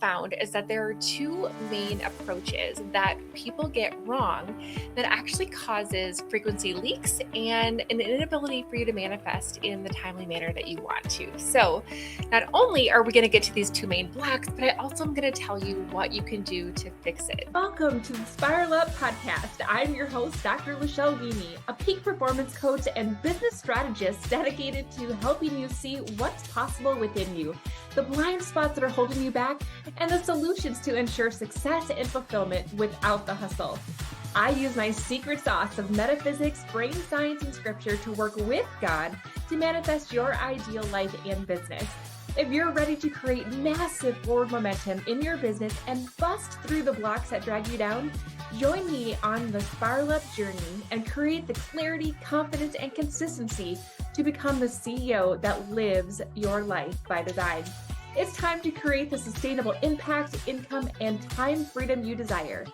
found is that there are two main approaches that people get wrong that actually causes frequency leaks and an inability for you to manifest in the timely manner that you want to. So not only are we going to get to these two main blocks, but I also am going to tell you what you can do to fix it. Welcome to the Spiral Up Podcast. I'm your host, Dr. LaChelle Wieme, a peak performance coach and business strategist dedicated to helping you see what's possible within you, the blind spots that are holding you back, and the solutions to ensure success and fulfillment without the hustle. I use my secret sauce of metaphysics, brain science, and scripture to work with God to manifest your ideal life and business. If you're ready to create massive forward momentum in your business and bust through the blocks that drag you down, join me on the Spiral Up journey and create the clarity, confidence, and consistency to become the CEO that lives your life by design. It's time to create the sustainable impact, income, and time freedom you desire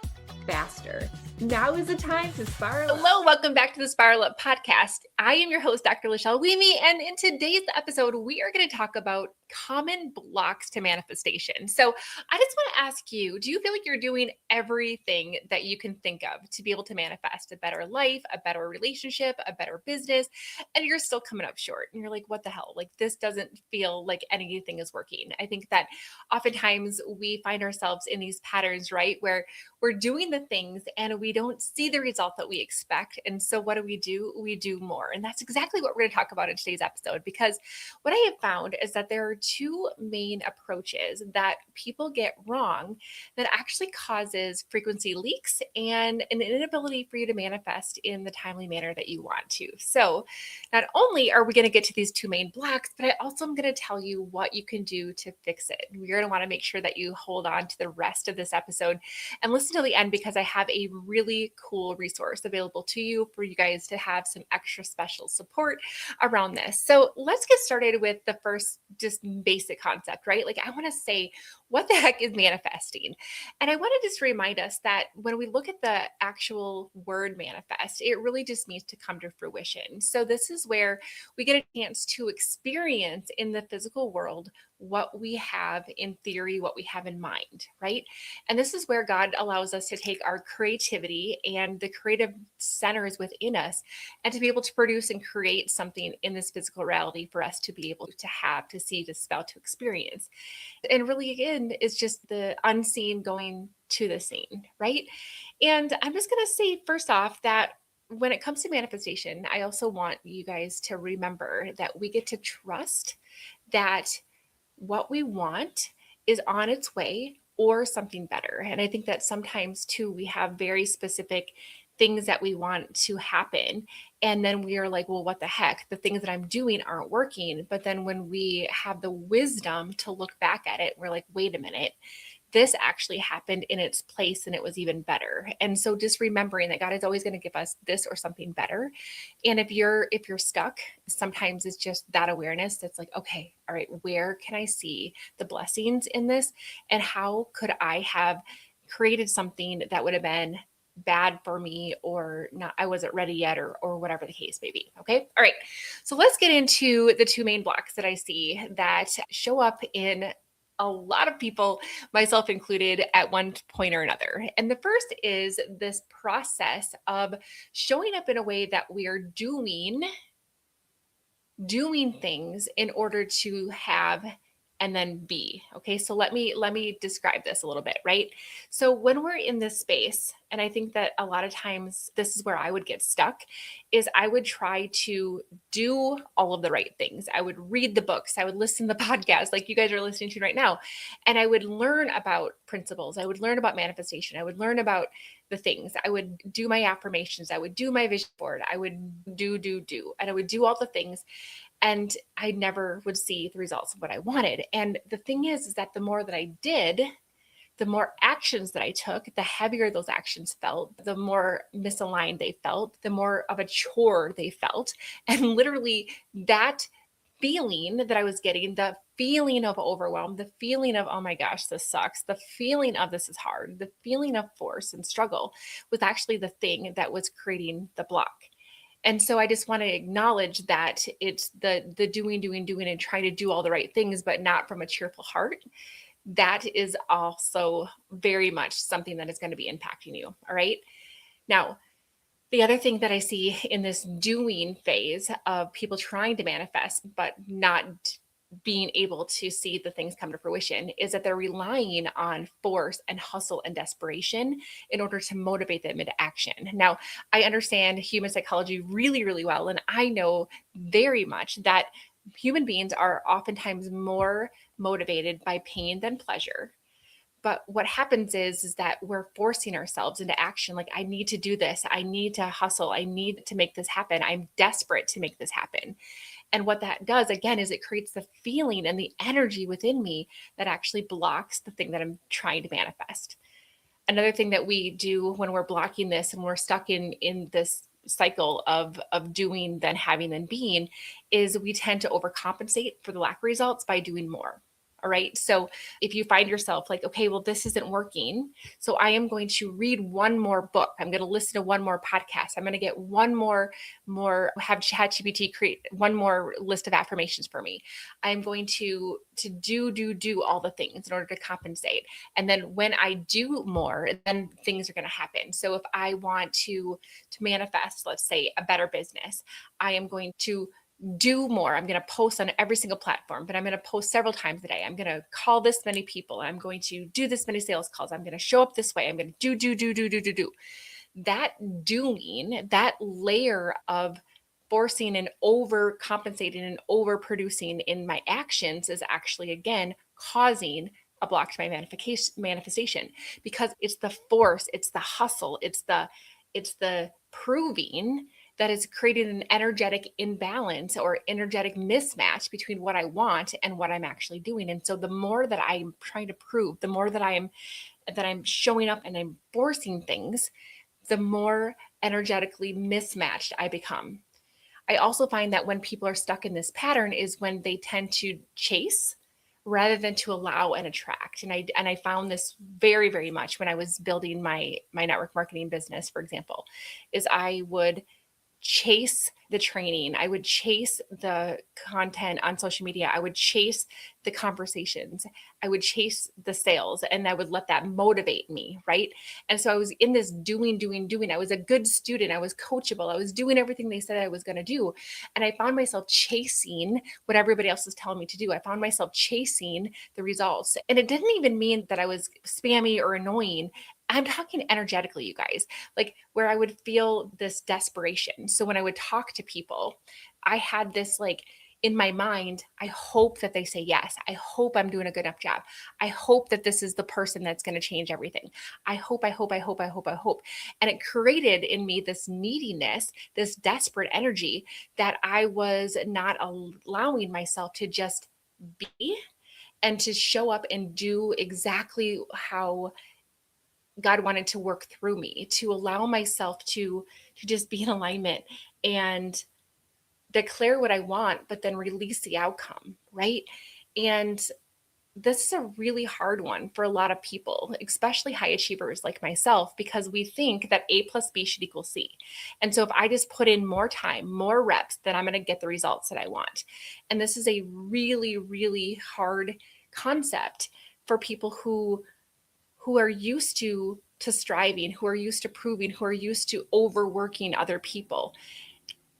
faster. Now is the time to spiral up. Hello, welcome back to the Spiral Up Podcast. I am your host, Dr. LaChelle Wieme, and in today's episode, we are going to talk about common blocks to manifestation. So I just want to ask you, do you feel like you're doing everything that you can think of to be able to manifest a better life, a better relationship, a better business, and you're still coming up short? And you're like, what the hell? Like, this doesn't feel like anything is working. I think that oftentimes we find ourselves in these patterns, right? Where we're doing the things and we don't see the result that we expect. And so what do? We do more. And that's exactly what we're going to talk about in today's episode, because what I have found is that there are two main approaches that people get wrong that actually causes frequency leaks and an inability for you to manifest in the timely manner that you want to. So not only are we going to get to these two main blocks, but I also am going to tell you what you can do to fix it. We're going to want to make sure that you hold on to the rest of this episode and listen till the end, because I have a really cool resource available to you for you guys to have some extra special support around this. So let's get started with the first just basic concept, right? Like, I want to say, what the heck is manifesting? And I want to just remind us that when we look at the actual word manifest, it really just means to come to fruition. So this is where we get a chance to experience in the physical world what we have in theory, what we have in mind, right? And this is where God allows us to take our creativity and the creative centers within us and to be able to produce and create something in this physical reality for us to be able to have, to see, to smell, to experience. And really, again, it's just the unseen going to the seen, right? And I'm just going to say, first off, that when it comes to manifestation, I also want you guys to remember that we get to trust that what we want is on its way or something better. And I think that sometimes too, we have very specific things that we want to happen. And then we are like, well, what the heck? The things that I'm doing aren't working. But then when we have the wisdom to look back at it, we're like, wait a minute, this actually happened in its place and it was even better. And so just remembering that God is always going to give us this or something better. And if you're stuck, sometimes it's just that awareness that's like, okay, all right, where can I see the blessings in this? And how could I have created something that would have been bad for me, or not, I wasn't ready yet, or whatever the case may be. Okay. All right. So let's get into the two main blocks that I see that show up in a lot of people, myself included, at one point or another. And the first is this process of showing up in a way that we are doing things in order to have and then be. Okay. So let me describe this a little bit, right? So when we're in this space, and I think that a lot of times this is where I would get stuck, is I would try to do all of the right things. I would read the books, I would listen to the podcast like you guys are listening to right now, and I would learn about principles. I would learn about manifestation. I would learn about the things. I would do my affirmations. I would do my vision board. I would do, and I would do all the things. And I never would see the results of what I wanted. And the thing is that the more that I did, the more actions that I took, the heavier those actions felt, the more misaligned they felt, the more of a chore they felt. And literally that feeling that I was getting, the feeling of overwhelm, the feeling of, oh my gosh, this sucks, the feeling of this is hard, the feeling of force and struggle was actually the thing that was creating the block. And so I just want to acknowledge that it's the doing and trying to do all the right things, but not from a cheerful heart. that is also very much something that is going to be impacting you. All right. Now, the other thing that I see in this doing phase of people trying to manifest, but not being able to see the things come to fruition, is that they're relying on force and hustle and desperation in order to motivate them into action. Now, I understand human psychology really, really well. And I know very much that human beings are oftentimes more motivated by pain than pleasure. But what happens is that we're forcing ourselves into action. Like, I need to do this. I need to hustle. I need to make this happen. I'm desperate to make this happen. And what that does, again, is it creates the feeling and the energy within me that actually blocks the thing that I'm trying to manifest. Another thing that we do when we're blocking this and we're stuck in this cycle of doing, then having, then being, is we tend to overcompensate for the lack of results by doing more. All right. So if you find yourself like, okay, well, this isn't working, so I am going to read one more book. I'm going to listen to one more podcast. I'm going to get one more, have ChatGPT create one more list of affirmations for me. I'm going to do all the things in order to compensate. And then when I do more, then things are going to happen. So if I want to manifest, let's say, a better business, I am going to do more. I'm going to post on every single platform, but I'm going to post several times a day. I'm going to call this many people. I'm going to do this many sales calls. I'm going to show up this way. I'm going to do. That doing, that layer of forcing and overcompensating and overproducing in my actions is actually, again, causing a block to my manifestation, because it's the force, it's the hustle, it's the proving that is creating an energetic imbalance or energetic mismatch between what I want and what I'm actually doing. And so the more that I'm trying to prove, the more that I'm showing up and I'm forcing things, the more energetically mismatched I become. I also find that when people are stuck in this pattern is when they tend to chase rather than to allow and attract. And I found this very, very much when I was building my network marketing business, for example, is I would chase the training. I would chase the content on social media. I would chase the conversations. I would chase the sales, and I would let that motivate me. Right. And so I was in this doing. I was a good student. I was coachable. I was doing everything they said I was going to do. And I found myself chasing what everybody else was telling me to do. I found myself chasing the results. And it didn't even mean that I was spammy or annoying. I'm talking energetically, you guys, like where I would feel this desperation. So when I would talk to people, I had this like in my mind, I hope that they say yes. I hope I'm doing a good enough job. I hope that this is the person that's going to change everything. I hope. And it created in me this neediness, this desperate energy that I was not allowing myself to just be and to show up and do exactly how God wanted to work through me, to allow myself to just be in alignment and declare what I want, but then release the outcome, right? And this is a really hard one for a lot of people, especially high achievers like myself, because we think that A plus B should equal C. And so if I just put in more time, more reps, then I'm going to get the results that I want. And this is a really, really hard concept for people who are used to striving, who are used to proving, who are used to overworking other people.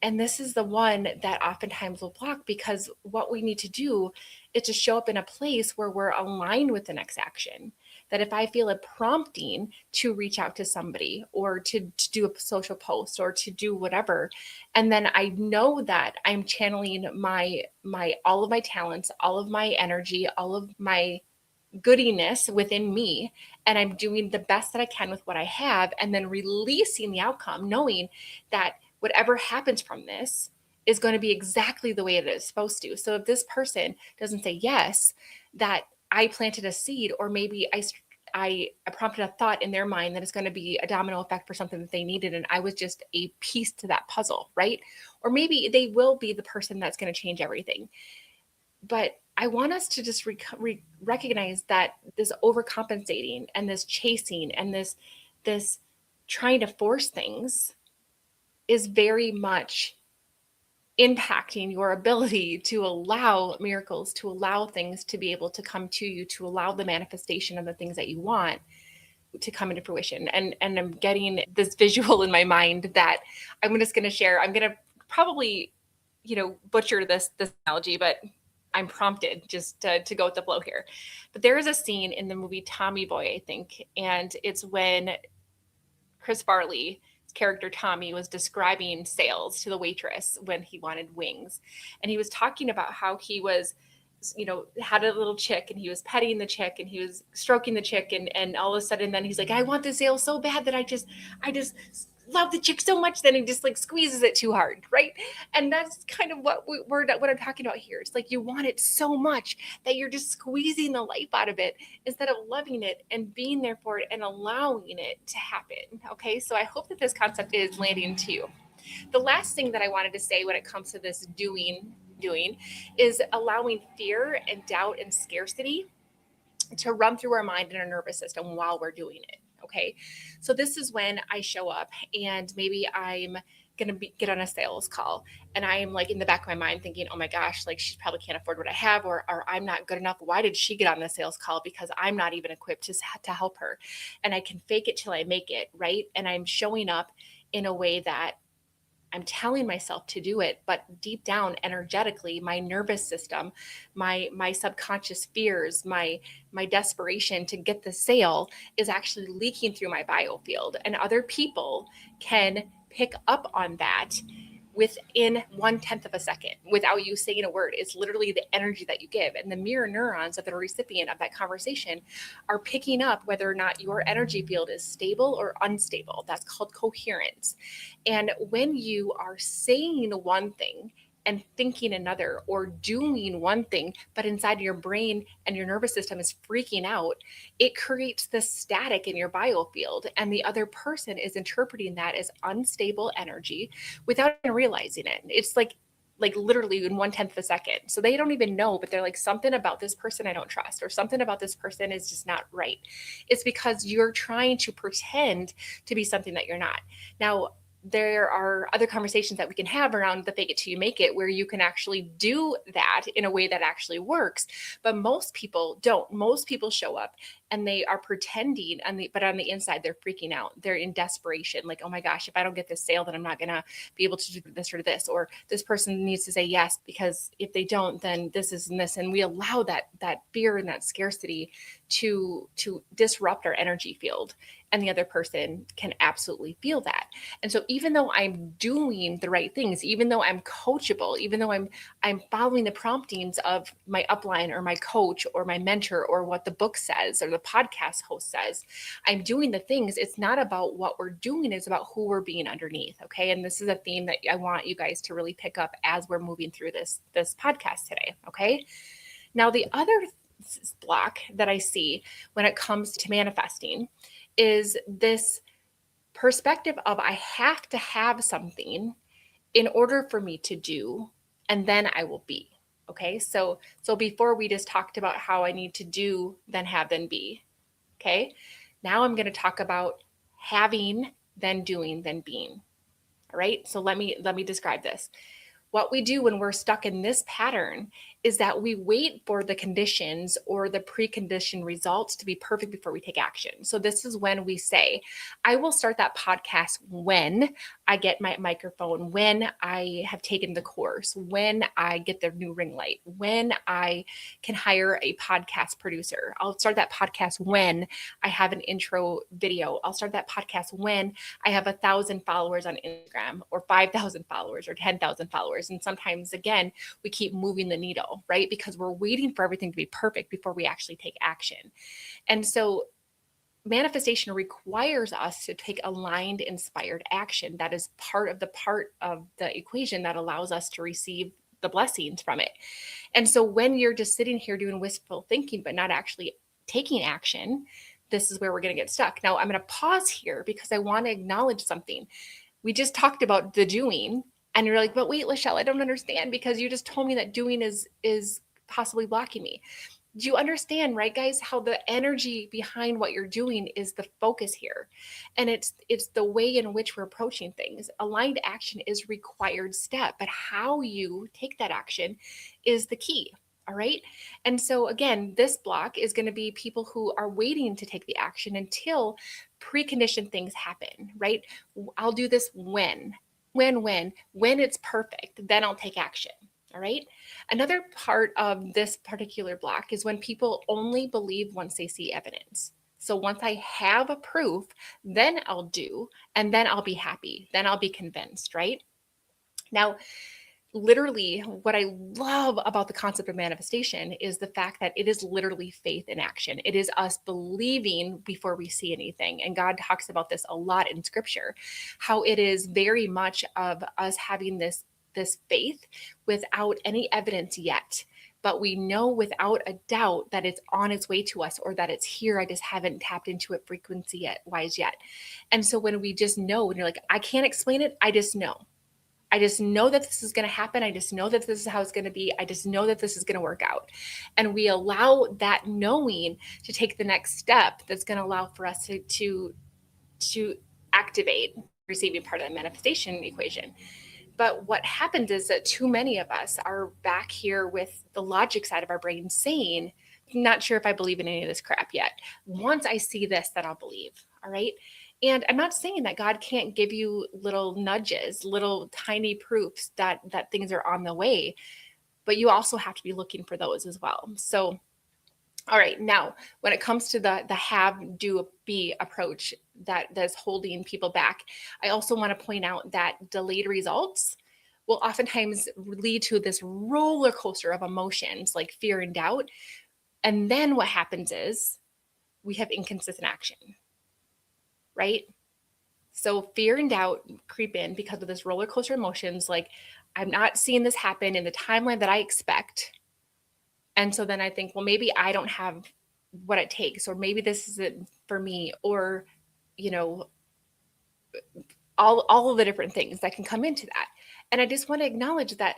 And this is the one that oftentimes will block, because what we need to do is to show up in a place where we're aligned with the next action. That if I feel a prompting to reach out to somebody or to do a social post or to do whatever, and then I know that I'm channeling my all of my talents, all of my energy, all of my goodiness within me, and I'm doing the best that I can with what I have, and then releasing the outcome, knowing that whatever happens from this is going to be exactly the way it is supposed to. So if this person doesn't say yes, that I planted a seed, or maybe I prompted a thought in their mind that is going to be a domino effect for something that they needed, and I was just a piece to that puzzle, right? Or maybe they will be the person that's going to change everything. But I want us to just recognize that this overcompensating and this chasing and this trying to force things is very much impacting your ability to allow miracles, to allow things to be able to come to you, to allow the manifestation of the things that you want to come into fruition. And I'm getting this visual in my mind that I'm just going to share. I'm going to probably, butcher this analogy, but I'm prompted just to go with the flow here. But there is a scene in the movie Tommy Boy, I think, and it's when Chris Farley's character Tommy was describing sales to the waitress when he wanted wings. And he was talking about how he was, had a little chick and he was petting the chick and he was stroking the chick. And all of a sudden then he's like, I want this sale so bad that I just love the chick so much. Then he just like squeezes it too hard. Right. And that's kind of what I'm talking about here. It's like you want it so much that you're just squeezing the life out of it instead of loving it and being there for it and allowing it to happen. Okay. So I hope that this concept is landing to you. The last thing that I wanted to say when it comes to this doing is allowing fear and doubt and scarcity to run through our mind and our nervous system while we're doing it. Okay. So this is when I show up and maybe I'm going to get on a sales call and I'm like in the back of my mind thinking, oh my gosh, like she probably can't afford what I have, or I'm not good enough. Why did she get on the sales call? Because I'm not even equipped to help her. And I can fake it till I make it. Right. And I'm showing up in a way that I'm telling myself to do it, but deep down energetically, my nervous system, my subconscious fears, my desperation to get the sale is actually leaking through my biofield, and other people can pick up on that within 1/10 of a second without you saying a word. It's literally the energy that you give, and the mirror neurons of the recipient of that conversation are picking up whether or not your energy field is stable or unstable. That's called coherence. And when you are saying one thing and thinking another, or doing one thing, but inside your brain and your nervous system is freaking out, it creates this static in your biofield. And the other person is interpreting that as unstable energy without even realizing it. It's like literally in 1/10 of a second. So they don't even know, but they're like, something about this person I don't trust, or something about this person is just not right. It's because you're trying to pretend to be something that you're not. Now, there are other conversations that we can have around the fake it till you make it, where you can actually do that in a way that actually works. But most people don't. Most people show up and they are pretending, but on the inside, they're freaking out. They're in desperation. Like, oh my gosh, if I don't get this sale, then I'm not going to be able to do this or this, or this person needs to say yes, because if they don't, then this is and this. And we allow that fear and that scarcity to disrupt our energy field. And the other person can absolutely feel that. And so even though I'm doing the right things, even though I'm coachable, even though I'm following the promptings of my upline or my coach or my mentor or what the book says or the podcast host says, I'm doing the things. It's not about what we're doing, it's about who we're being underneath. Okay. And this is a theme that I want you guys to really pick up as we're moving through this podcast today. Okay. Now, the other block that I see when it comes to manifesting is this perspective of I have to have something in order for me to do, and then I will be. Okay. So before we just talked about how I need to do, then have, then be. Okay. Now I'm going to talk about having, then doing, then being. All right. So let me describe this. What we do when we're stuck in this pattern is that we wait for the conditions or the preconditioned results to be perfect before we take action. So this is when we say, I will start that podcast when I get my microphone, when I have taken the course, when I get the new ring light, when I can hire a podcast producer. I'll start that podcast when I have an intro video. I'll start that podcast when I have 1,000 followers on Instagram, or 5,000 followers, or 10,000 followers. And sometimes, again, we keep moving the needle, right? Because we're waiting for everything to be perfect before we actually take action. And so manifestation requires us to take aligned, inspired action. That is part of the equation that allows us to receive the blessings from it. And so when you're just sitting here doing wistful thinking, but not actually taking action, this is where we're going to get stuck. Now, I'm going to pause here because I want to acknowledge something. We just talked about the doing, and you're like, but wait, LaChelle, I don't understand, because you just told me that doing is possibly blocking me. Do you understand, right, guys, how the energy behind what you're doing is the focus here? And it's the way in which we're approaching things. Aligned action is required step, but how you take that action is the key. All right. And so again, this block is going to be people who are waiting to take the action until preconditioned things happen, right? I'll do this when it's perfect, then I'll take action. All right. Another part of this particular block is when people only believe once they see evidence. So once I have a proof, then I'll do, and then I'll be happy. Then I'll be convinced, right? Now, literally, what I love about the concept of manifestation is the fact that it is literally faith in action. It is us believing before we see anything. And God talks about this a lot in scripture, how it is very much of us having this faith without any evidence yet, but we know without a doubt that it's on its way to us, or that it's here. I just haven't tapped into it frequency wise yet. And so when we just know, and you're like, I can't explain it, I just know. I just know that this is going to happen. I just know that this is how it's going to be. I just know that this is going to work out. And we allow that knowing to take the next step that's going to allow for us to activate receiving part of the manifestation equation. But what happens is that too many of us are back here with the logic side of our brain saying, not sure if I believe in any of this crap yet. Once I see this, then I'll believe. All right. And I'm not saying that God can't give you little nudges, little tiny proofs that things are on the way, but you also have to be looking for those as well. So, all right, now when it comes to the have, do, be approach that's holding people back, I also want to point out that delayed results will oftentimes lead to this roller coaster of emotions like fear and doubt. And then what happens is we have inconsistent action, right? So fear and doubt creep in because of this roller coaster emotions. Like, I'm not seeing this happen in the timeline that I expect. And so then I think, well, maybe I don't have what it takes, or maybe this isn't for me, or, you know, all of the different things that can come into that. And I just want to acknowledge that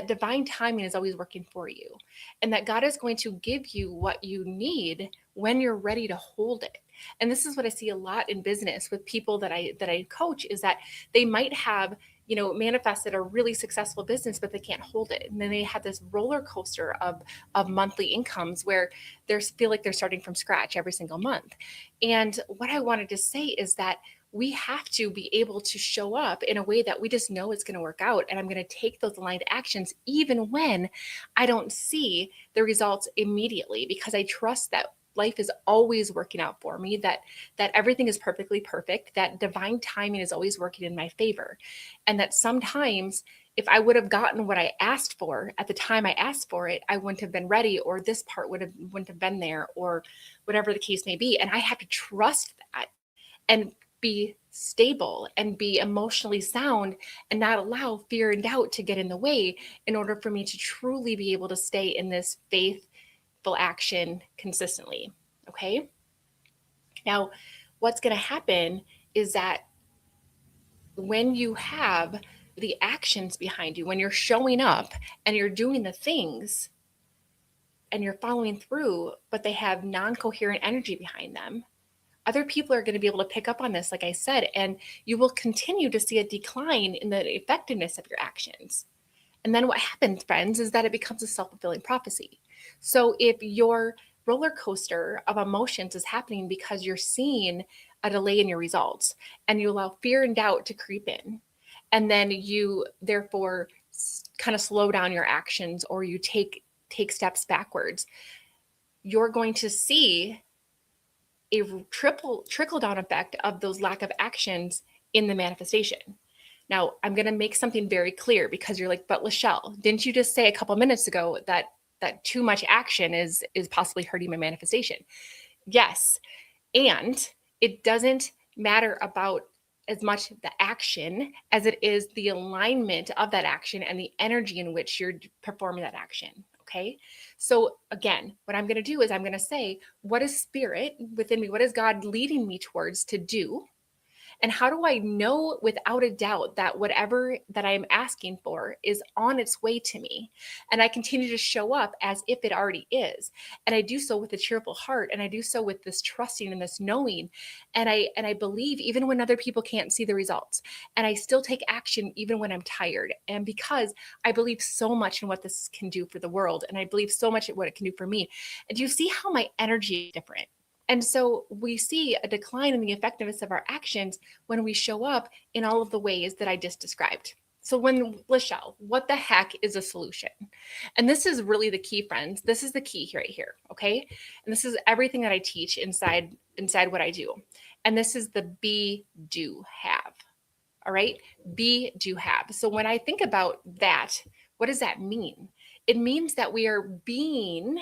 divine timing is always working for you, and that God is going to give you what you need when you're ready to hold it. And this is what I see a lot in business with people that I coach, is that they might have, manifested a really successful business, but they can't hold it. And then they have this roller coaster of monthly incomes where they feel like they're starting from scratch every single month. And what I wanted to say is that we have to be able to show up in a way that we just know it's going to work out. And I'm going to take those aligned actions even when I don't see the results immediately, because I trust that life is always working out for me, that everything is perfectly perfect, that divine timing is always working in my favor. And that sometimes if I would have gotten what I asked for at the time I asked for it, I wouldn't have been ready, or this part wouldn't have been there, or whatever the case may be. And I have to trust that and be stable and be emotionally sound, and not allow fear and doubt to get in the way, in order for me to truly be able to stay in this faithful action consistently. Okay. Now, what's going to happen is that when you have the actions behind you, when you're showing up and you're doing the things and you're following through, but they have non-coherent energy behind them, other people are going to be able to pick up on this, like I said, and you will continue to see a decline in the effectiveness of your actions. And then what happens, friends, is that it becomes a self-fulfilling prophecy. So if your roller coaster of emotions is happening because you're seeing a delay in your results, and you allow fear and doubt to creep in, and then you therefore kind of slow down your actions, or you take steps backwards, you're going to see a trickle down effect of those lack of actions in the manifestation. Now, I'm going to make something very clear, because you're like, but LaChelle, didn't you just say a couple minutes ago that too much action is possibly hurting my manifestation? Yes. And it doesn't matter about as much the action as it is the alignment of that action and the energy in which you're performing that action. Okay. So again, what I'm going to do is I'm going to say, what is spirit within me? What is God leading me towards to do? And how do I know without a doubt that whatever that I'm asking for is on its way to me? And I continue to show up as if it already is. And I do so with a cheerful heart. And I do so with this trusting and this knowing. And I believe even when other people can't see the results. And I still take action even when I'm tired. And because I believe so much in what this can do for the world. And I believe so much in what it can do for me. And do you see how my energy is different? And so we see a decline in the effectiveness of our actions when we show up in all of the ways that I just described. So when LaChelle, what the heck is a solution? And this is really the key, friends. This is the key right here, okay? And this is everything that I teach inside what I do. And this is the be, do, have. All right? Be, do, have. So when I think about that, what does that mean? It means that we are being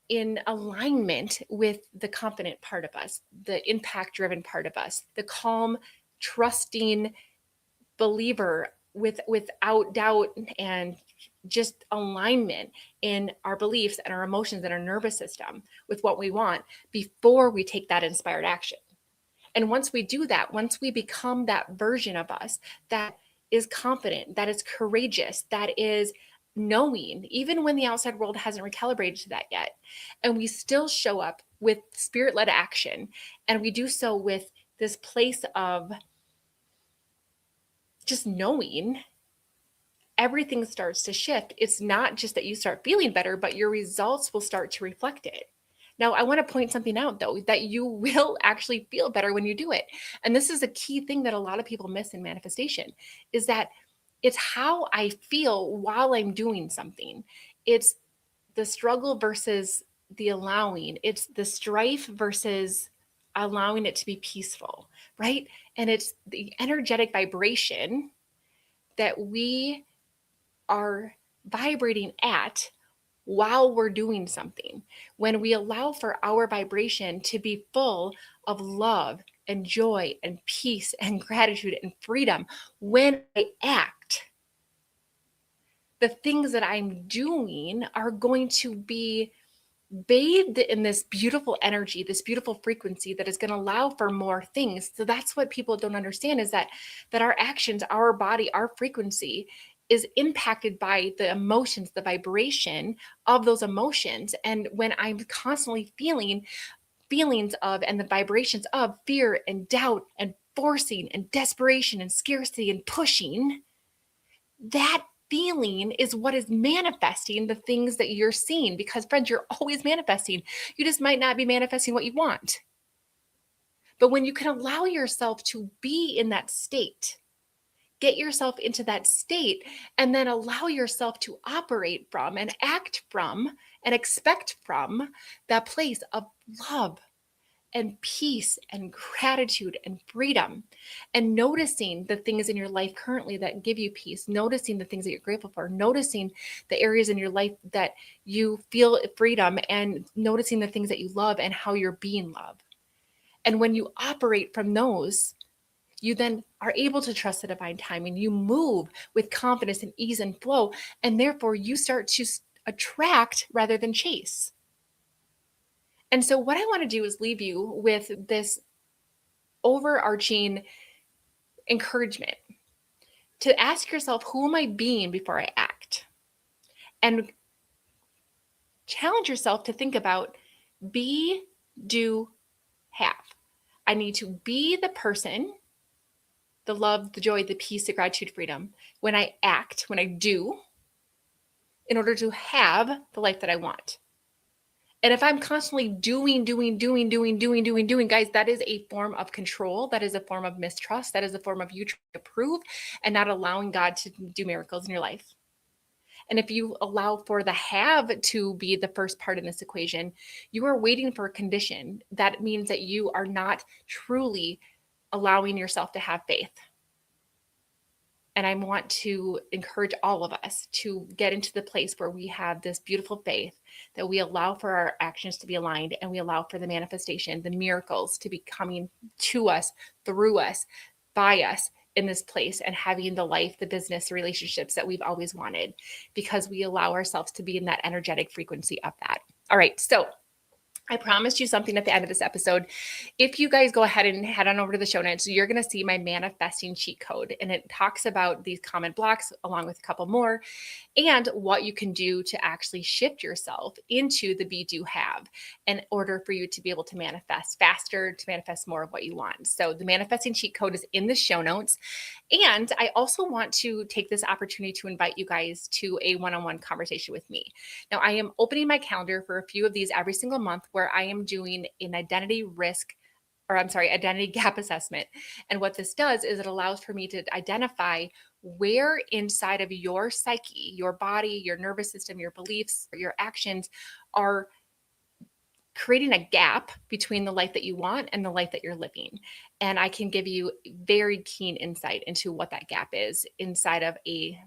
in alignment with the confident part of us, the impact driven part of us, the calm, trusting believer without doubt and just alignment in our beliefs and our emotions and our nervous system with what we want before we take that inspired action. And once we do that, once we become that version of us that is confident, that is courageous, that is knowing, even when the outside world hasn't recalibrated to that yet, and we still show up with spirit-led action, and we do so with this place of just knowing, everything starts to shift. It's not just that you start feeling better, but your results will start to reflect it. Now, I want to point something out, though, that you will actually feel better when you do it. And this is a key thing that a lot of people miss in manifestation, is that it's how I feel while I'm doing something. It's the struggle versus the allowing. It's the strife versus allowing it to be peaceful, right? And it's the energetic vibration that we are vibrating at while we're doing something. When we allow for our vibration to be full of love and joy and peace and gratitude and freedom, when I act, the things that I'm doing are going to be bathed in this beautiful energy, this beautiful frequency that is going to allow for more things. So that's what people don't understand, is that our actions, our body, our frequency is impacted by the emotions, the vibration of those emotions. And when I'm constantly feeling feelings of and the vibrations of fear and doubt and forcing and desperation and scarcity and pushing, that feeling is what is manifesting the things that you're seeing. Because, friends, you're always manifesting. You just might not be manifesting what you want. But when you can allow yourself to be in that state, get yourself into that state, and then allow yourself to operate from and act from and expect from that place of love and peace and gratitude and freedom, and noticing the things in your life currently that give you peace, noticing the things that you're grateful for, noticing the areas in your life that you feel freedom, and noticing the things that you love and how you're being loved. And when you operate from those, you then are able to trust the divine timing. You move with confidence and ease and flow, and therefore you start to attract rather than chase. And so what I want to do is leave you with this overarching encouragement to ask yourself, who am I being before I act? And challenge yourself to think about be, do, have. I need to be the person, the love, the joy, the peace, the gratitude, freedom, when I act, when I do, in order to have the life that I want. And if I'm constantly doing, guys, that is a form of control. That is a form of mistrust. That is a form of you trying to prove and not allowing God to do miracles in your life. And if you allow for the have to be the first part in this equation, you are waiting for a condition. That means that you are not truly allowing yourself to have faith. And I want to encourage all of us to get into the place where we have this beautiful faith, that we allow for our actions to be aligned, and we allow for the manifestation, the miracles to be coming to us, through us, by us in this place, and having the life, the business, the relationships that we've always wanted, because we allow ourselves to be in that energetic frequency of that. All right. So I promised you something at the end of this episode. If you guys go ahead and head on over to the show notes, you're going to see my manifesting cheat code. And it talks about these common blocks along with a couple more and what you can do to actually shift yourself into the be, do, have in order for you to be able to manifest faster, to manifest more of what you want. So the manifesting cheat code is in the show notes. And I also want to take this opportunity to invite you guys to a one-on-one conversation with me. Now, I am opening my calendar for a few of these every single month where I am doing an identity gap assessment. And what this does is it allows for me to identify where inside of your psyche, your body, your nervous system, your beliefs, your actions are creating a gap between the life that you want and the life that you're living. And I can give you very keen insight into what that gap is inside of a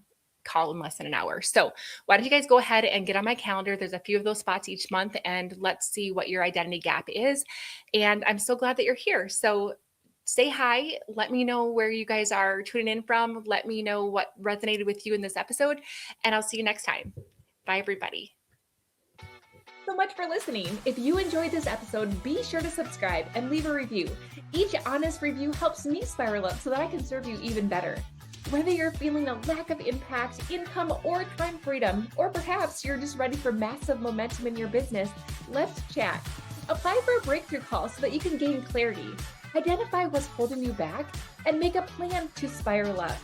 call in less than an hour. So why don't you guys go ahead and get on my calendar? There's a few of those spots each month, and let's see what your identity gap is. And I'm so glad that you're here. So say hi. Let me know where you guys are tuning in from. Let me know what resonated with you in this episode, and I'll see you next time. Bye, everybody. So much for listening. If you enjoyed this episode, be sure to subscribe and leave a review. Each honest review helps me spiral up so that I can serve you even better. Whether you're feeling a lack of impact, income, or time freedom, or perhaps you're just ready for massive momentum in your business, let's chat. Apply for a breakthrough call so that you can gain clarity, identify what's holding you back, and make a plan to spiral up.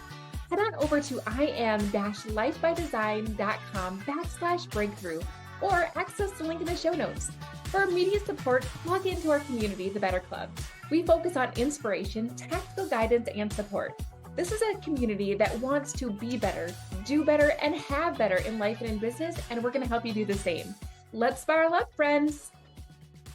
Head on over to iam-lifebydesign.com/breakthrough or access the link in the show notes. For immediate support, log into our community, the Better Club. We focus on inspiration, tactical guidance, and support. This is a community that wants to be better, do better, and have better in life and in business, and we're going to help you do the same. Let's spiral up, friends.